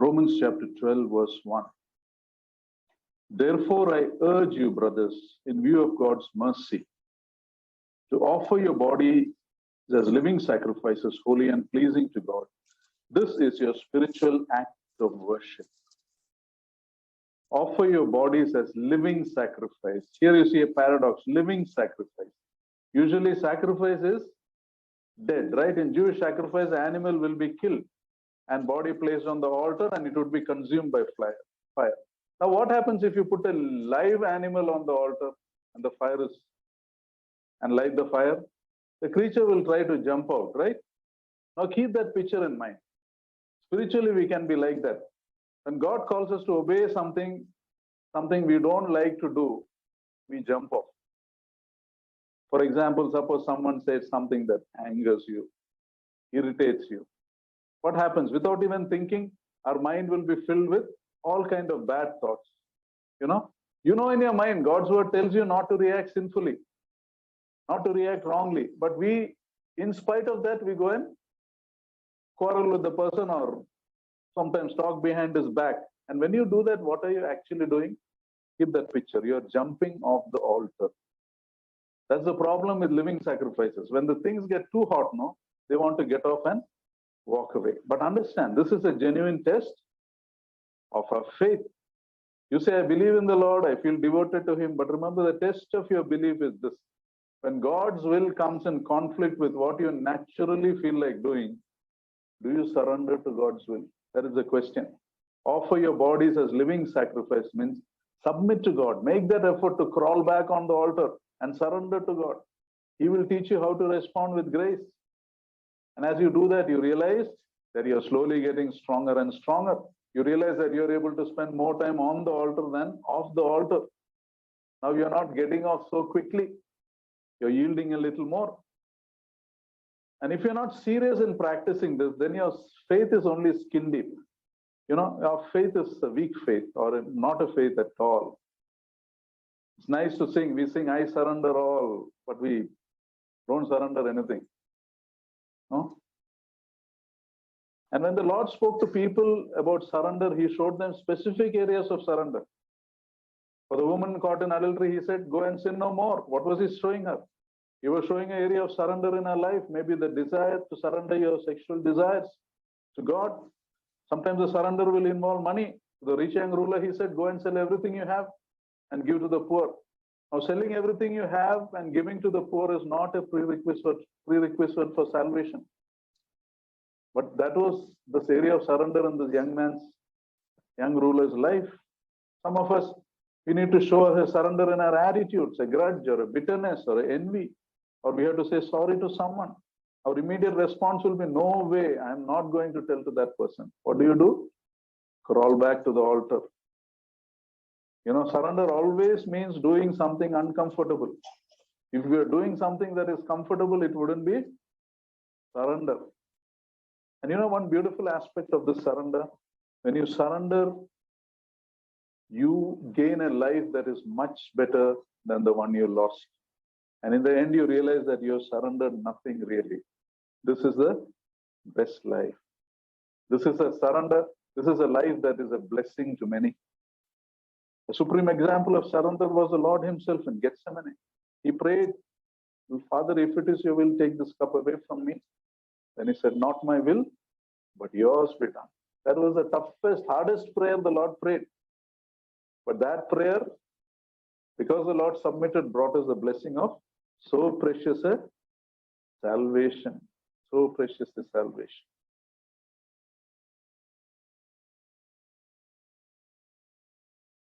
Romans chapter 12, verse 1. Therefore, I urge you, brothers, in view of God's mercy, to offer your body as living sacrifices, holy and pleasing to God. This is your spiritual act of worship. Offer your bodies as living sacrifice. Here you see a paradox, living sacrifice. Usually sacrifice is dead, right? In Jewish sacrifice, the animal will be killed and body placed on the altar and it would be consumed by fire. Now what happens if you put a live animal on the altar and the fire is, and light the fire? The creature will try to jump out, right? Now keep that picture in mind. Spiritually, we can be like that. When God calls us to obey something we don't like to do, we jump off. For example, suppose someone says something that angers you, irritates you. What happens? Without even thinking, our mind will be filled with all kinds of bad thoughts. You know in your mind, God's word tells you not to react sinfully, not to react wrongly. But we, in spite of that, we go and quarrel with the person or sometimes talk behind his back. And when you do that, what are you actually doing? Keep that picture. You're jumping off the altar. That's the problem with living sacrifices. When the things get too hot, they want to get off and walk away. But understand, this is a genuine test of our faith. You say, I believe in the Lord, I feel devoted to Him. But remember, the test of your belief is this. When God's will comes in conflict with what you naturally feel like doing, do you surrender to God's will? That is the question. Offer your bodies as living sacrifice means submit to God. Make that effort to crawl back on the altar and surrender to God. He will teach you how to respond with grace. And as you do that, you realize that you're slowly getting stronger and stronger. You realize that you're able to spend more time on the altar than off the altar. Now you're not getting off so quickly. You're yielding a little more. And if you're not serious in practicing this, then your faith is only skin deep. Your faith is a weak faith or not a faith at all. It's nice to sing. We sing, I surrender all, but we don't surrender anything. No? And when the Lord spoke to people about surrender, He showed them specific areas of surrender. For the woman caught in adultery, He said, go and sin no more. What was He showing her? He was showing an area of surrender in her life. Maybe the desire to surrender your sexual desires to God. Sometimes the surrender will involve money. The rich young ruler, he said, go and sell everything you have and give to the poor. Now, selling everything you have and giving to the poor is not a prerequisite for salvation. But that was this area of surrender in this young ruler's life. Some of us, we need to show a surrender in our attitudes, a grudge or a bitterness or an envy, or we have to say sorry to someone. Our immediate response will be, no way, I'm not going to tell to that person. What do? Crawl back to the altar. Surrender always means doing something uncomfortable. If we are doing something that is comfortable, it wouldn't be surrender. And one beautiful aspect of this surrender, when you surrender, you gain a life that is much better than the one you lost. And in the end, you realize that you have surrendered nothing really. This is the best life. This is a surrender. This is a life that is a blessing to many. The supreme example of surrender was the Lord Himself in Gethsemane. He prayed, Father, if it is your will, take this cup away from me. Then He said, not my will, but yours be done. That was the toughest, hardest prayer the Lord prayed. But that prayer, because the Lord submitted, brought us the blessing of so precious a salvation. So precious a salvation.